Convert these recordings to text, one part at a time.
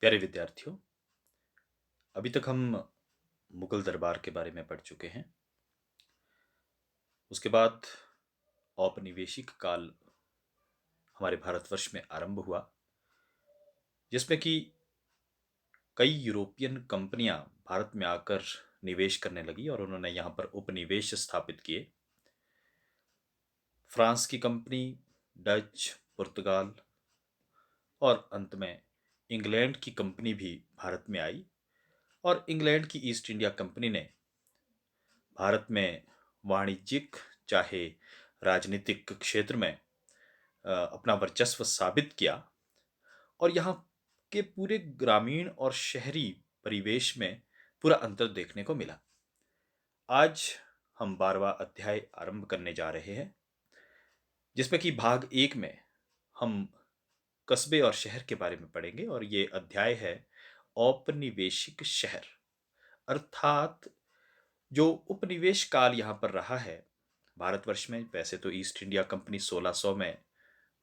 प्यारे विद्यार्थियों, अभी तक हम मुगल दरबार के बारे में पढ़ चुके हैं। उसके बाद औपनिवेशिक काल हमारे भारतवर्ष में आरंभ हुआ, जिसमें कि कई यूरोपियन कंपनियां भारत में आकर निवेश करने लगी और उन्होंने यहाँ पर उपनिवेश स्थापित किए। फ्रांस की कंपनी, डच, पुर्तगाल और अंत में इंग्लैंड की कंपनी भी भारत में आई और इंग्लैंड की ईस्ट इंडिया कंपनी ने भारत में वाणिज्यिक चाहे राजनीतिक क्षेत्र में अपना वर्चस्व साबित किया और यहाँ के पूरे ग्रामीण और शहरी परिवेश में पूरा अंतर देखने को मिला। आज हम 12वां अध्याय आरंभ करने जा रहे हैं, जिसमें कि भाग एक में हम कस्बे और शहर के बारे में पढ़ेंगे और ये अध्याय है औपनिवेशिक शहर। अर्थात जो उपनिवेश काल यहाँ पर रहा है भारतवर्ष में। वैसे तो ईस्ट इंडिया कंपनी 1600 में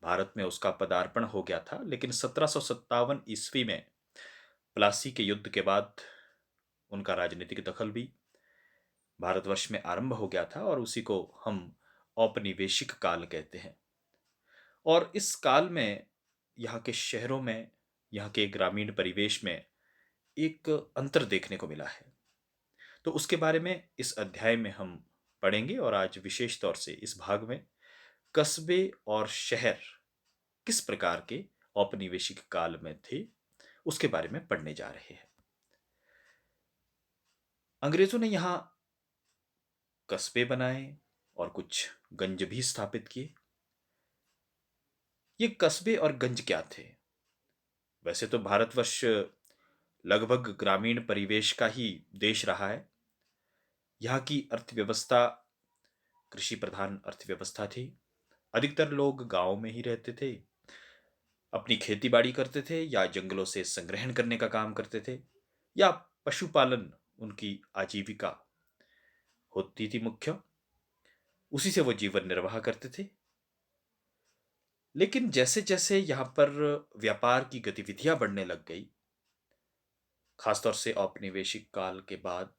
भारत में उसका पदार्पण हो गया था, लेकिन 1757 ईस्वी में प्लासी के युद्ध के बाद उनका राजनीतिक दखल भी भारतवर्ष में आरंभ हो गया था और उसी को हम औपनिवेशिक काल कहते हैं। और इस काल में यहाँ के शहरों में, यहाँ के ग्रामीण परिवेश में एक अंतर देखने को मिला है। तो उसके बारे में इस अध्याय में हम पढ़ेंगे और आज विशेष तौर से इस भाग में कस्बे और शहर किस प्रकार के औपनिवेशिक काल में थे उसके बारे में पढ़ने जा रहे हैं। अंग्रेजों ने यहां कस्बे बनाए और कुछ गंज भी स्थापित किए। ये कस्बे और गंज क्या थे? वैसे तो भारतवर्ष लगभग ग्रामीण परिवेश का ही देश रहा है। यहाँ की अर्थव्यवस्था कृषि प्रधान अर्थव्यवस्था थी। अधिकतर लोग गांव में ही रहते थे, अपनी खेती बाड़ी करते थे या जंगलों से संग्रहण करने का काम करते थे या पशुपालन उनकी आजीविका होती थी मुख्य। उसी से वो जीवन निर्वाह करते थे। लेकिन जैसे जैसे यहाँ पर व्यापार की गतिविधियां बढ़ने लग गई, खासतौर से औपनिवेशिक काल के बाद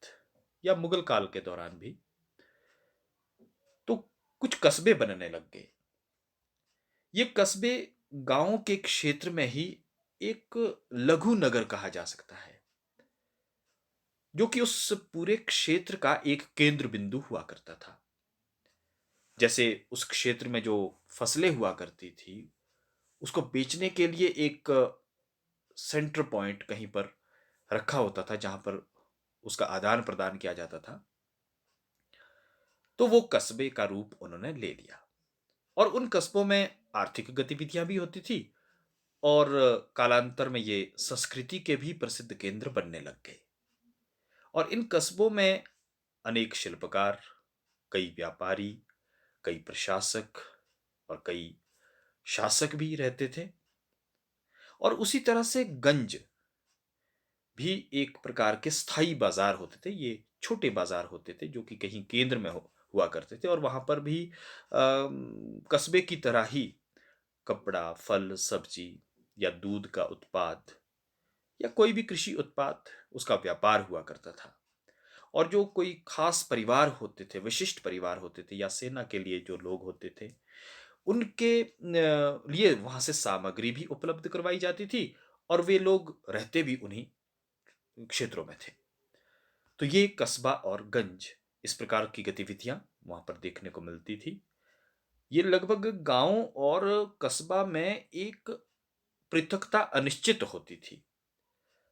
या मुगल काल के दौरान भी, तो कुछ कस्बे बनने लग गए। ये कस्बे गांवों के क्षेत्र में ही एक लघु नगर कहा जा सकता है, जो कि उस पूरे क्षेत्र का एक केंद्र बिंदु हुआ करता था। जैसे उस क्षेत्र में जो फसलें हुआ करती थी, उसको बेचने के लिए एक सेंटर पॉइंट कहीं पर रखा होता था जहां पर उसका आदान प्रदान किया जाता था। तो वो कस्बे का रूप उन्होंने ले लिया और उन कस्बों में आर्थिक गतिविधियां भी होती थी और कालांतर में ये संस्कृति के भी प्रसिद्ध केंद्र बनने लग गए। और इन कस्बों में अनेक शिल्पकार, कई व्यापारी, कई प्रशासक और कई शासक भी रहते थे। और उसी तरह से गंज भी एक प्रकार के स्थायी बाजार होते थे। ये छोटे बाजार होते थे जो कि कहीं केंद्र में हुआ करते थे और वहां पर भी कस्बे की तरह ही कपड़ा, फल, सब्जी या दूध का उत्पाद या कोई भी कृषि उत्पाद, उसका व्यापार हुआ करता था। और जो कोई खास परिवार होते थे, विशिष्ट परिवार होते थे या सेना के लिए जो लोग होते थे, उनके लिए वहां से सामग्री भी उपलब्ध करवाई जाती थी और वे लोग रहते भी उन्हीं क्षेत्रों में थे। तो ये कस्बा और गंज, इस प्रकार की गतिविधियां वहां पर देखने को मिलती थी। ये लगभग गांव और कस्बा में एक पृथकता अनिश्चित होती थी।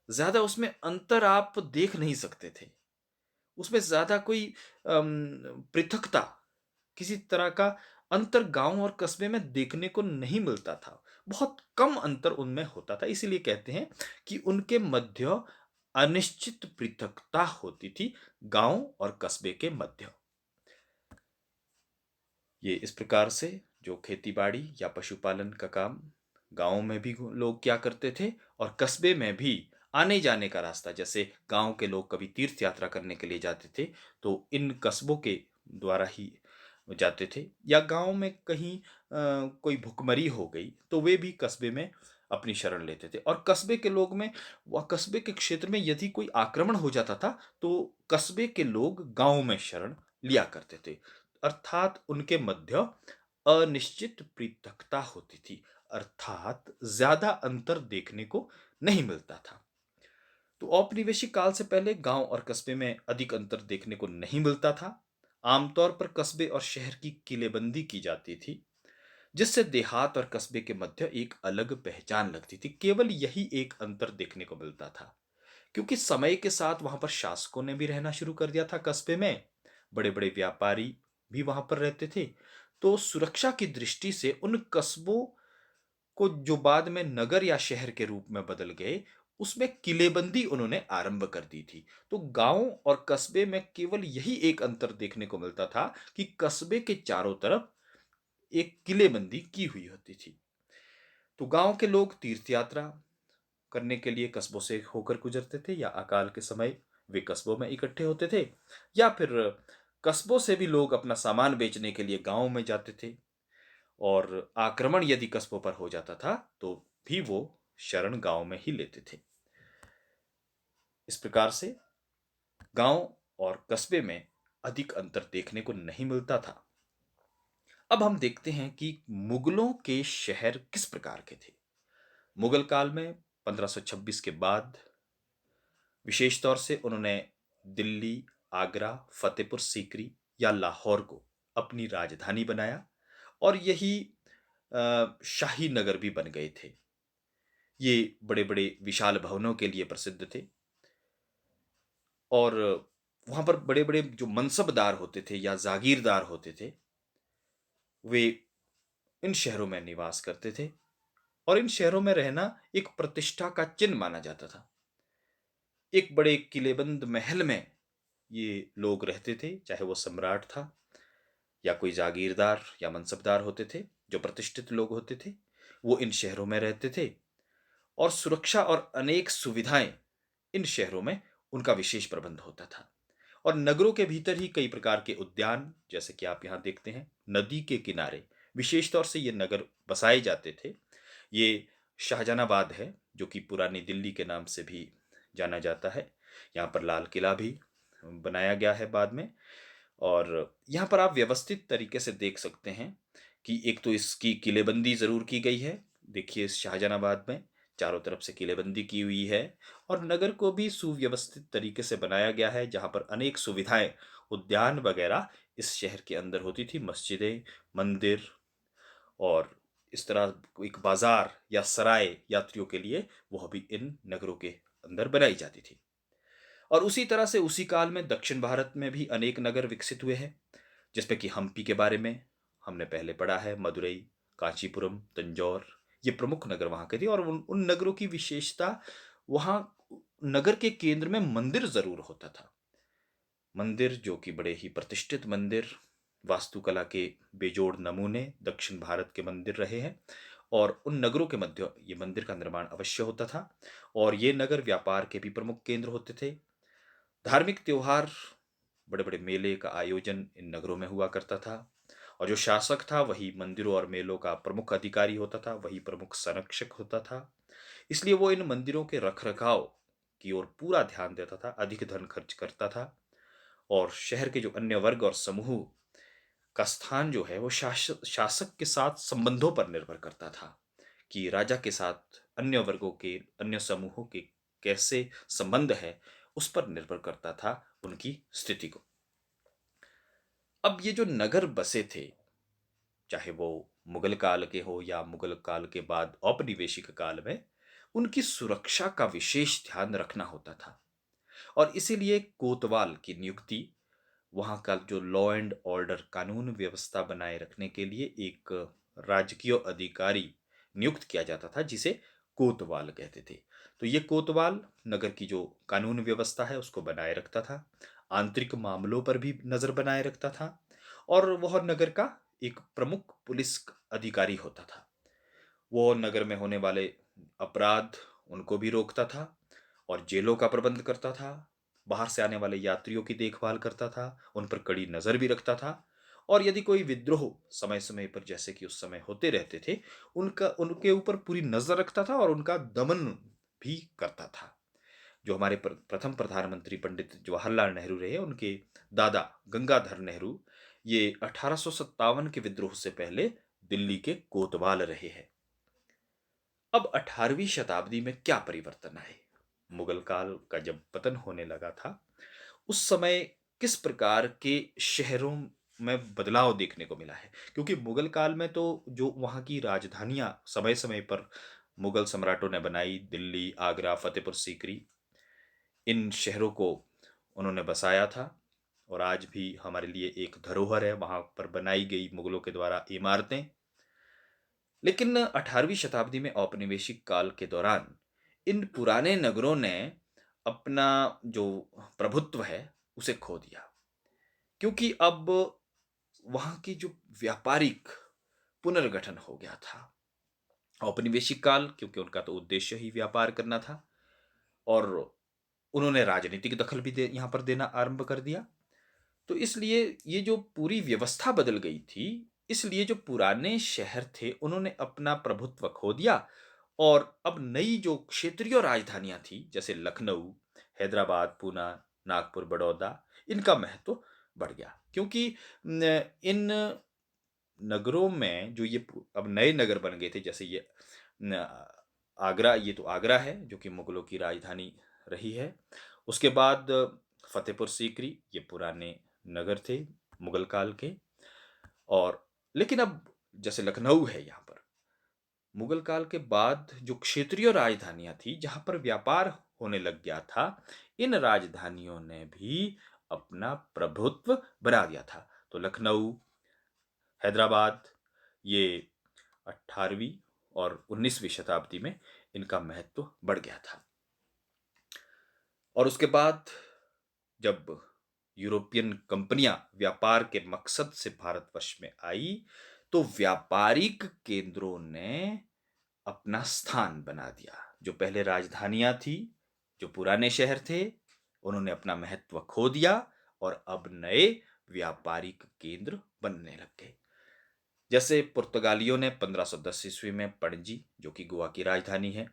ज्यादा उसमें अंतर आप देख नहीं सकते थे। उसमें ज्यादा कोई पृथकता, किसी तरह का अंतर गांव और कस्बे में देखने को नहीं मिलता था। बहुत कम अंतर उनमें होता था। इसीलिए कहते हैं कि उनके मध्य अनिश्चित पृथकता होती थी, गांव और कस्बे के मध्य। ये इस प्रकार से जो खेती बाड़ी या पशुपालन का काम गांव में भी लोग क्या करते थे और कस्बे में भी आने जाने का रास्ता, जैसे गांव के लोग कभी तीर्थ यात्रा करने के लिए जाते थे तो इन कस्बों के द्वारा ही जाते थे। या गांव में कहीं कोई भुखमरी हो गई तो वे भी कस्बे में अपनी शरण लेते थे। और कस्बे के लोग में व कस्बे के क्षेत्र में यदि कोई आक्रमण हो जाता था, तो कस्बे के लोग गाँव में शरण लिया करते थे। अर्थात उनके मध्य अनिश्चित पृथकता होती थी, अर्थात ज़्यादा अंतर देखने को नहीं मिलता था। तो औपनिवेशिक काल से पहले गाँव और कस्बे में अधिक अंतर देखने को नहीं मिलता था। आमतौर पर कस्बे और शहर की किलेबंदी की जाती थी, जिससे देहात और कस्बे के मध्य एक अलग पहचान लगती थी। केवल यही एक अंतर देखने को मिलता था, क्योंकि समय के साथ वहां पर शासकों ने भी रहना शुरू कर दिया था कस्बे में, बड़े-बड़े व्यापारी भी वहां पर रहते थे। तो सुरक्षा की दृष्टि से उन कस्बों को, जो बाद में नगर या शहर के रूप में बदल गए, उसमें किलेबंदी उन्होंने आरंभ कर दी थी। तो गांव और कस्बे में केवल यही एक अंतर देखने को मिलता था कि कस्बे के चारों तरफ एक किलेबंदी की हुई होती थी। तो गांव के लोग तीर्थ यात्रा करने के लिए कस्बों से होकर गुजरते थे, या अकाल के समय वे कस्बों में इकट्ठे होते थे, या फिर कस्बों से भी लोग अपना सामान बेचने के लिए गांव में जाते थे। और आक्रमण यदि कस्बों पर हो जाता था, तो भी वो शरण गांव में ही लेते थे। इस प्रकार से गांव और कस्बे में अधिक अंतर देखने को नहीं मिलता था। अब हम देखते हैं कि मुगलों के शहर किस प्रकार के थे। मुगल काल में 1526 के बाद विशेष तौर से उन्होंने दिल्ली, आगरा, फतेहपुर सीकरी या लाहौर को अपनी राजधानी बनाया, और यही शाही नगर भी बन गए थे। ये बड़े बड़े विशाल भवनों के लिए प्रसिद्ध थे, और वहां पर बड़े बड़े जो मनसबदार होते थे या जागीरदार होते थे, वे इन शहरों में निवास करते थे। और इन शहरों में रहना एक प्रतिष्ठा का चिन्ह माना जाता था। एक बड़े किलेबंद महल में ये लोग रहते थे, चाहे वो सम्राट था या कोई जागीरदार या मनसबदार होते थे, जो प्रतिष्ठित लोग होते थे, वो इन शहरों में रहते थे। और सुरक्षा और अनेक सुविधाएं इन शहरों में उनका विशेष प्रबंध होता था। और नगरों के भीतर ही कई प्रकार के उद्यान, जैसे कि आप यहाँ देखते हैं, नदी के किनारे विशेष तौर से ये नगर बसाए जाते थे। ये शाहजहानाबाद है, जो कि पुरानी दिल्ली के नाम से भी जाना जाता है। यहाँ पर लाल किला भी बनाया गया है बाद में। और यहाँ पर आप व्यवस्थित तरीके से देख सकते हैं कि एक तो इसकी किलेबंदी जरूर की गई है। देखिए, इस शाहजहानाबाद में चारों तरफ से किलेबंदी की हुई है, और नगर को भी सुव्यवस्थित तरीके से बनाया गया है, जहाँ पर अनेक सुविधाएं, उद्यान वगैरह इस शहर के अंदर होती थी। मस्जिदें, मंदिर, और इस तरह एक बाजार या सराय यात्रियों के लिए, वह भी इन नगरों के अंदर बनाई जाती थी। और उसी तरह से उसी काल में दक्षिण भारत में भी अनेक नगर विकसित हुए हैं, जिसमें कि हम्पी के बारे में हमने पहले पढ़ा है। मदुरई, कांचीपुरम, तंजौर, ये प्रमुख नगर वहाँ के थे। और उन नगरों की विशेषता, वहाँ नगर के केंद्र में मंदिर जरूर होता था। मंदिर जो कि बड़े ही प्रतिष्ठित मंदिर, वास्तुकला के बेजोड़ नमूने दक्षिण भारत के मंदिर रहे हैं। और उन नगरों के मध्य ये मंदिर का निर्माण अवश्य होता था। और ये नगर व्यापार के भी प्रमुख केंद्र होते थे। धार्मिक त्योहार, बड़े बड़े मेले का आयोजन इन नगरों में हुआ करता था। और जो शासक था, वही मंदिरों और मेलों का प्रमुख अधिकारी होता था, वही प्रमुख संरक्षक होता था। इसलिए वो इन मंदिरों के रखरखाव की ओर पूरा ध्यान देता था, अधिक धन खर्च करता था। और शहर के जो अन्य वर्ग और समूह का स्थान जो है, वो शासक के साथ संबंधों पर निर्भर करता था, कि राजा के साथ अन्य वर्गों के, अन्य समूहों के कैसे संबंध है, उस पर निर्भर करता था उनकी स्थिति को। अब ये जो नगर बसे थे, चाहे वो मुगल काल के हो या मुगल काल के बाद औपनिवेशिक काल में, उनकी सुरक्षा का विशेष ध्यान रखना होता था। और इसीलिए कोतवाल की नियुक्ति, वहाँ का जो लॉ एंड ऑर्डर, कानून व्यवस्था बनाए रखने के लिए एक राजकीय अधिकारी नियुक्त किया जाता था, जिसे कोतवाल कहते थे। तो ये कोतवाल नगर की जो कानून व्यवस्था है उसको बनाए रखता था, आंतरिक मामलों पर भी नजर बनाए रखता था। और वह नगर का एक प्रमुख पुलिस अधिकारी होता था। वो नगर में होने वाले अपराध, उनको भी रोकता था, और जेलों का प्रबंध करता था, बाहर से आने वाले यात्रियों की देखभाल करता था, उन पर कड़ी नजर भी रखता था। और यदि कोई विद्रोह समय समय पर जैसे कि उस समय होते रहते थे, उनका उनके ऊपर पूरी नजर रखता था और उनका दमन भी करता था। जो हमारे प्रथम प्रधानमंत्री पंडित जवाहरलाल नेहरू रहे, उनके दादा गंगाधर नेहरू, ये 1857 के विद्रोह से पहले दिल्ली के कोतवाल रहे हैं। अब 18वीं शताब्दी में क्या परिवर्तन आए? मुगल काल का जब पतन होने लगा था, उस समय किस प्रकार के शहरों में बदलाव देखने को मिला है? क्योंकि मुगल काल में तो जो वहाँ की राजधानियाँ समय समय पर मुगल सम्राटों ने बनाई, दिल्ली, आगरा, फतेहपुर सीकरी, इन शहरों को उन्होंने बसाया था और आज भी हमारे लिए एक धरोहर है वहाँ पर बनाई गई मुगलों के द्वारा इमारतें। लेकिन 18वीं शताब्दी में औपनिवेशिक काल के दौरान इन पुराने नगरों ने अपना जो प्रभुत्व है उसे खो दिया, क्योंकि अब वहाँ की जो व्यापारिक पुनर्गठन हो गया था। औपनिवेशिक काल, क्योंकि उनका तो उद्देश्य ही व्यापार करना था और उन्होंने राजनीतिक दखल भी दे यहाँ पर देना आरंभ कर दिया। तो इसलिए ये जो पूरी व्यवस्था बदल गई थी, इसलिए जो पुराने शहर थे उन्होंने अपना प्रभुत्व खो दिया और अब नई जो क्षेत्रीय राजधानियां थी जैसे लखनऊ, हैदराबाद, पूना, नागपुर, बड़ौदा, इनका महत्व बढ़ गया। क्योंकि इन नगरों में जो ये अब नए नगर बन गए थे, जैसे ये न, आगरा, ये तो आगरा है जो कि मुगलों की राजधानी रही है। उसके बाद फतेहपुर सीकरी, ये पुराने नगर थे मुगल काल के। और लेकिन अब जैसे लखनऊ है, यहाँ पर मुगल काल के बाद जो क्षेत्रीय राजधानियां थी जहां पर व्यापार होने लग गया था, इन राजधानियों ने भी अपना प्रभुत्व बना दिया था। तो लखनऊ, हैदराबाद, ये 18वीं और 19वीं शताब्दी में इनका महत्व बढ़ गया था। और उसके बाद जब यूरोपियन कंपनियां व्यापार के मकसद से भारतवर्ष में आई, तो व्यापारिक केंद्रों ने अपना स्थान बना दिया। जो पहले राजधानियां थी, जो पुराने शहर थे, उन्होंने अपना महत्व खो दिया और अब नए व्यापारिक केंद्र बनने लग गए। जैसे पुर्तगालियों ने 1510 ईस्वी में पणजी, जो कि गोवा की राजधानी है,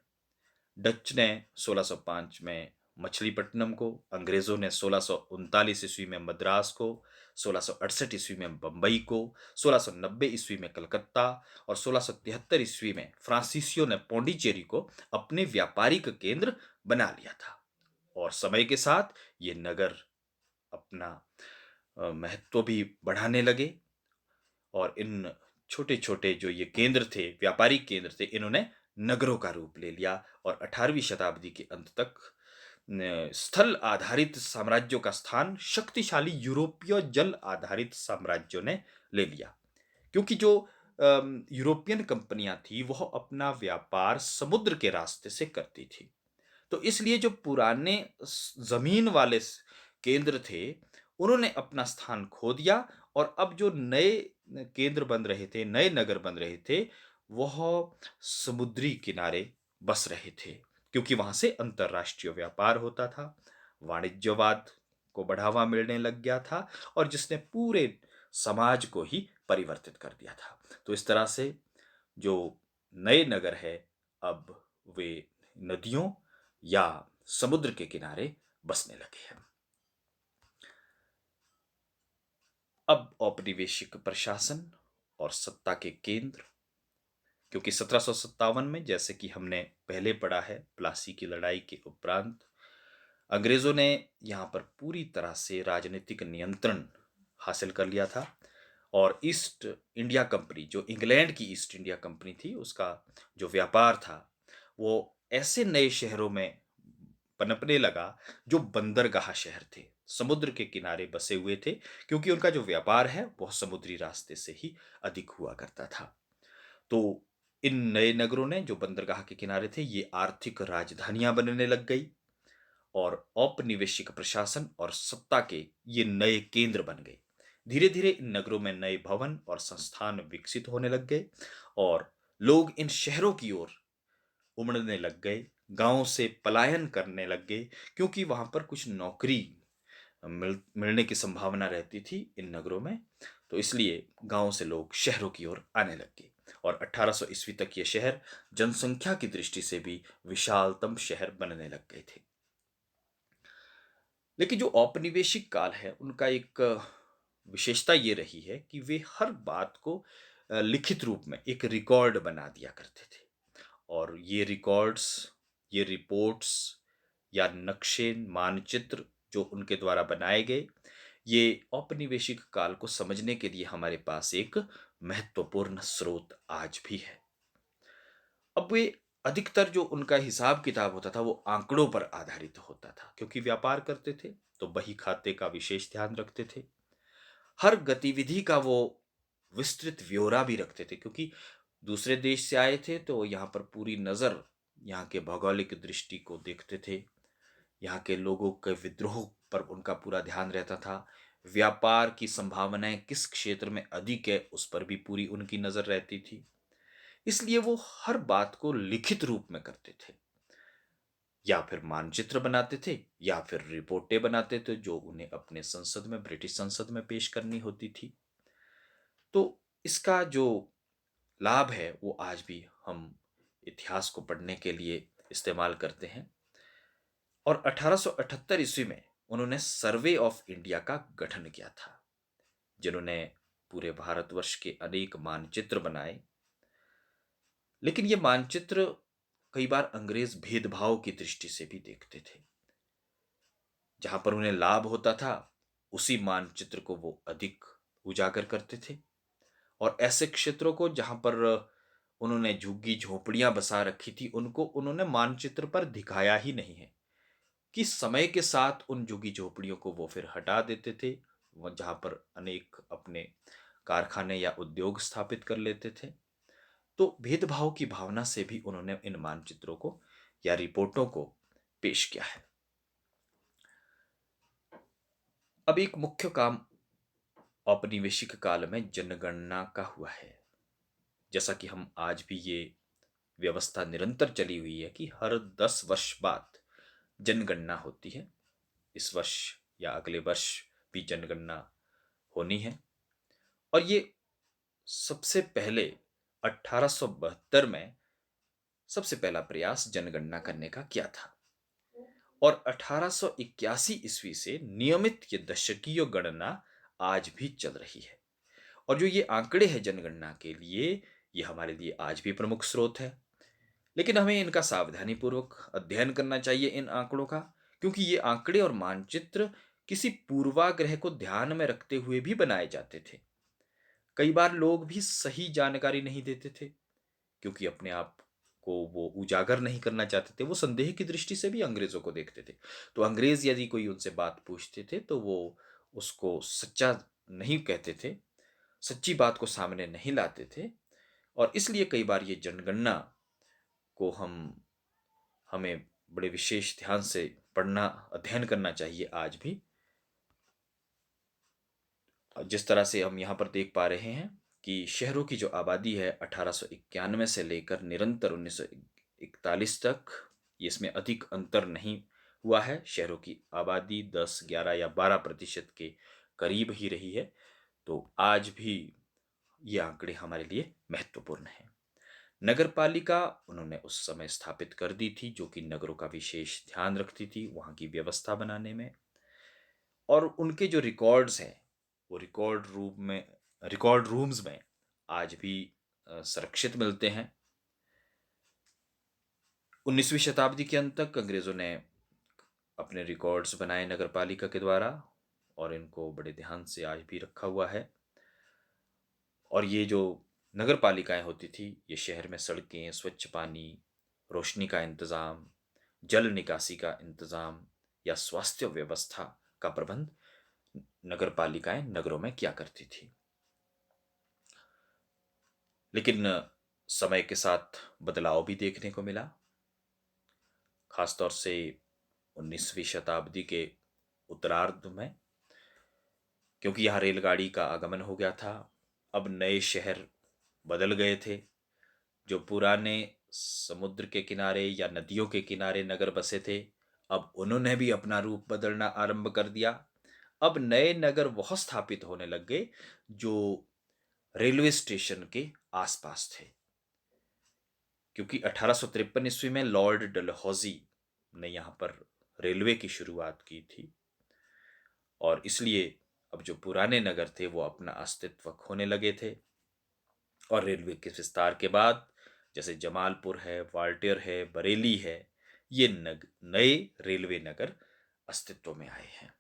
डच ने 1605 में मछलीपट्टनम को, अंग्रेजों ने 1639 ईस्वी में मद्रास को, 1668 ईस्वी में बंबई को, 1690 ईस्वी में कलकत्ता और 1673 ईस्वी में फ्रांसीसियों ने पौंडीचेरी को अपने व्यापारिक केंद्र बना लिया था। और समय के साथ ये नगर अपना महत्व भी बढ़ाने लगे और इन छोटे छोटे जो ये केंद्र थे, व्यापारिक केंद्र थे, इन्होंने नगरों का रूप ले लिया और 18वीं शताब्दी के अंत तक स्थल आधारित साम्राज्यों का स्थान शक्तिशाली यूरोपीय जल आधारित साम्राज्यों ने ले लिया। क्योंकि जो यूरोपियन कंपनियां थी वह अपना व्यापार समुद्र के रास्ते से करती थी, तो इसलिए जो पुराने जमीन वाले केंद्र थे उन्होंने अपना स्थान खो दिया और अब जो नए केंद्र बन रहे थे, नए नगर बन रहे थे, वह समुद्री किनारे बस रहे थे, क्योंकि वहां से अंतरराष्ट्रीय व्यापार होता था, वाणिज्यवाद को बढ़ावा मिलने लग गया था और जिसने पूरे समाज को ही परिवर्तित कर दिया था। तो इस तरह से जो नए नगर है, अब वे नदियों या समुद्र के किनारे बसने लगे हैं। अब औपनिवेशिक प्रशासन और सत्ता के केंद्र, क्योंकि 1757 में, जैसे कि हमने पहले पढ़ा है, प्लासी की लड़ाई के उपरांत अंग्रेजों ने यहाँ पर पूरी तरह से राजनीतिक नियंत्रण हासिल कर लिया था और ईस्ट इंडिया कंपनी, जो इंग्लैंड की ईस्ट इंडिया कंपनी थी, उसका जो व्यापार था वो ऐसे नए शहरों में पनपने लगा जो बंदरगाह शहर थे, समुद्र के किनारे बसे हुए थे, क्योंकि उनका जो व्यापार है वह समुद्री रास्ते से ही अधिक हुआ करता था। तो इन नए नगरों ने, जो बंदरगाह के किनारे थे, ये आर्थिक राजधानियां बनने लग गई और औपनिवेशिक प्रशासन और सत्ता के ये नए केंद्र बन गए। धीरे धीरे इन नगरों में नए भवन और संस्थान विकसित होने लग गए और लोग इन शहरों की ओर उमड़ने लग गए, गांवों से पलायन करने लग गए, क्योंकि वहां पर कुछ नौकरी मिलने की संभावना रहती थी इन नगरों में। तो इसलिए गांवों से लोग शहरों की ओर आने लग गए और 1800 ईस्वी तक ये शहर जनसंख्या की दृष्टि से भी विशालतम शहर बनने लग गए थे। लेकिन जो औपनिवेशिक काल है उनका एक विशेषता ये रही है कि वे हर बात को लिखित रूप में एक रिकॉर्ड बना दिया करते थे। और ये रिकॉर्ड्स, ये रिपोर्ट्स या नक्शे, मानचित्र जो उनके द्वारा बनाए गए, ये औपनिवेशिक काल को समझने के लिए हमारे पास एक महत्वपूर्ण स्रोत आज भी है। अब वे अधिकतर जो उनका हिसाब किताब होता था वो आंकड़ों पर आधारित होता था, क्योंकि व्यापार करते थे तो बही खाते का विशेष ध्यान रखते थे। हर गतिविधि का वो विस्तृत ब्यौरा भी रखते थे, क्योंकि दूसरे देश से आए थे तो यहाँ पर पूरी नज़र यहाँ के भौगोलिक दृष्टि को देखते थे। यहाँ के लोगों के विद्रोह पर उनका पूरा ध्यान रहता था। व्यापार की संभावनाएं किस क्षेत्र में अधिक है उस पर भी पूरी उनकी नज़र रहती थी। इसलिए वो हर बात को लिखित रूप में करते थे, या फिर मानचित्र बनाते थे या फिर रिपोर्टें बनाते थे जो उन्हें अपने संसद में, ब्रिटिश संसद में पेश करनी होती थी। तो इसका जो लाभ है वो आज भी हम इतिहास को पढ़ने के लिए इस्तेमाल करते हैं। और 1878 ईस्वी में उन्होंने सर्वे ऑफ इंडिया का गठन किया था, जिन्होंने पूरे भारतवर्ष के अनेक मानचित्र बनाए। लेकिन ये मानचित्र कई बार अंग्रेज भेदभाव की दृष्टि से भी देखते थे। जहां पर उन्हें लाभ होता था उसी मानचित्र को वो अधिक उजागर करते थे, और ऐसे क्षेत्रों को जहां पर उन्होंने झुग्गी झोपड़ियां बसा रखी थी उनको उन्होंने मानचित्र पर दिखाया ही नहीं है। कि समय के साथ उन झुग्गी झोपड़ियों को वो फिर हटा देते थे, वो जहां पर अनेक अपने कारखाने या उद्योग स्थापित कर लेते थे। तो भेदभाव की भावना से भी उन्होंने इन मानचित्रों को या रिपोर्टों को पेश किया है। अब एक मुख्य काम औपनिवेशिक काल में जनगणना का हुआ है। जैसा कि हम आज भी ये व्यवस्था निरंतर चली हुई है कि हर 10 वर्ष बाद जनगणना होती है। इस वर्ष या अगले वर्ष भी जनगणना होनी है। और ये सबसे पहले 1872 में सबसे पहला प्रयास जनगणना करने का किया था। और 1881 ईस्वी से नियमित ये दशकीय गणना आज भी चल रही है। और जो ये आंकड़े हैं जनगणना के लिए, ये हमारे लिए आज भी प्रमुख स्रोत है। लेकिन हमें इनका सावधानी पूर्वक अध्ययन करना चाहिए इन आंकड़ों का, क्योंकि ये आंकड़े और मानचित्र किसी पूर्वाग्रह को ध्यान में रखते हुए भी बनाए जाते थे। कई बार लोग भी सही जानकारी नहीं देते थे, क्योंकि अपने आप को वो उजागर नहीं करना चाहते थे। वो संदेह की दृष्टि से भी अंग्रेजों को देखते थे। तो अंग्रेज यदि कोई उनसे बात पूछते थे तो वो उसको सच्चा नहीं कहते थे, सच्ची बात को सामने नहीं लाते थे। और इसलिए कई बार ये जनगणना को हमें बड़े विशेष ध्यान से पढ़ना, अध्ययन करना चाहिए आज भी। जिस तरह से हम यहाँ पर देख पा रहे हैं कि शहरों की जो आबादी है 1891 से लेकर निरंतर 1941 तक, ये इसमें अधिक अंतर नहीं हुआ है। शहरों की आबादी 10, 11 या 12% के करीब ही रही है। तो आज भी ये आंकड़े हमारे लिए महत्वपूर्ण हैं। नगर पालिका उन्होंने उस समय स्थापित कर दी थी, जो कि नगरों का विशेष ध्यान रखती थी वहाँ की व्यवस्था बनाने में। और उनके जो रिकॉर्ड्स हैं वो रिकॉर्ड रूम्स में आज भी सुरक्षित मिलते हैं। 19वीं शताब्दी के अंत तक अंग्रेजों ने अपने रिकॉर्ड्स बनाए नगर पालिका के द्वारा, और इनको बड़े ध्यान से आज भी रखा हुआ है। और ये जो नगर पालिकाएं होती थी, ये शहर में सड़कें, स्वच्छ पानी, रोशनी का इंतज़ाम, जल निकासी का इंतज़ाम या स्वास्थ्य व्यवस्था का प्रबंध नगर पालिकाएं नगरों में किया करती थी। लेकिन समय के साथ बदलाव भी देखने को मिला, खासतौर से 19वीं शताब्दी के उत्तरार्ध में, क्योंकि यहाँ रेलगाड़ी का आगमन हो गया था। अब नए शहर बदल गए थे। जो पुराने समुद्र के किनारे या नदियों के किनारे नगर बसे थे, अब उन्होंने भी अपना रूप बदलना आरंभ कर दिया। अब नए नगर वह स्थापित होने लग गए जो रेलवे स्टेशन के आसपास थे, क्योंकि 1853 ईस्वी में लॉर्ड डलहौजी ने यहाँ पर रेलवे की शुरुआत की थी, और इसलिए अब जो पुराने नगर थे वो अपना अस्तित्व खोने लगे थे। और रेलवे के विस्तार के बाद जैसे जमालपुर है, ग्वालियर है, बरेली है, ये नए रेलवे नगर अस्तित्व में आए हैं।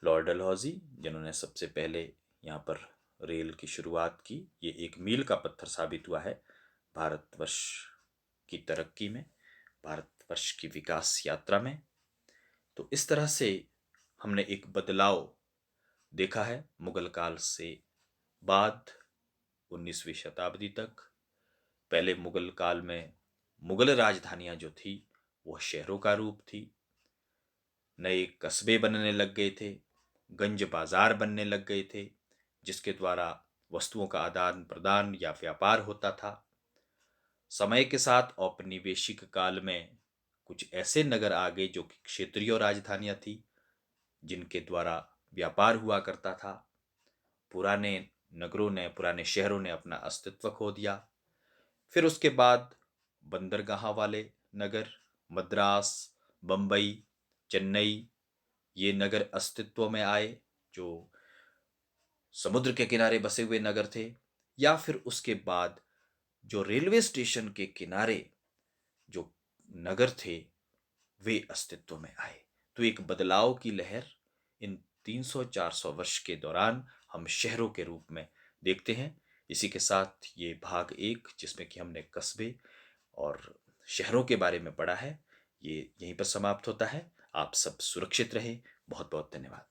लॉर्ड डलहौजी जिन्होंने सबसे पहले यहाँ पर रेल की शुरुआत की, ये एक मील का पत्थर साबित हुआ है भारतवर्ष की तरक्की में, भारतवर्ष की विकास यात्रा में। तो इस तरह से हमने एक बदलाव देखा है मुगल काल से बाद 19वीं शताब्दी तक। पहले मुगल काल में मुगल राजधानियां जो थी वह शहरों का रूप थी, नए कस्बे बनने लग गए थे, गंज बाजार बनने लग गए थे, जिसके द्वारा वस्तुओं का आदान प्रदान या व्यापार होता था। समय के साथ औपनिवेशिक काल में कुछ ऐसे नगर आ गए जो कि क्षेत्रीय राजधानियां थी, जिनके द्वारा व्यापार हुआ करता था। पुराने नगरों ने, पुराने शहरों ने अपना अस्तित्व खो दिया। फिर उसके बाद बंदरगाह वाले नगर, मद्रास, बंबई, चेन्नई, ये नगर अस्तित्व में आए जो समुद्र के किनारे बसे हुए नगर थे। या फिर उसके बाद जो रेलवे स्टेशन के किनारे जो नगर थे वे अस्तित्व में आए। तो एक बदलाव की लहर इन 300-400 वर्ष के दौरान हम शहरों के रूप में देखते हैं। इसी के साथ ये भाग 1 जिसमें कि हमने कस्बे और शहरों के बारे में पढ़ा है, ये यहीं पर समाप्त होता है। आप सब सुरक्षित रहें। बहुत बहुत धन्यवाद।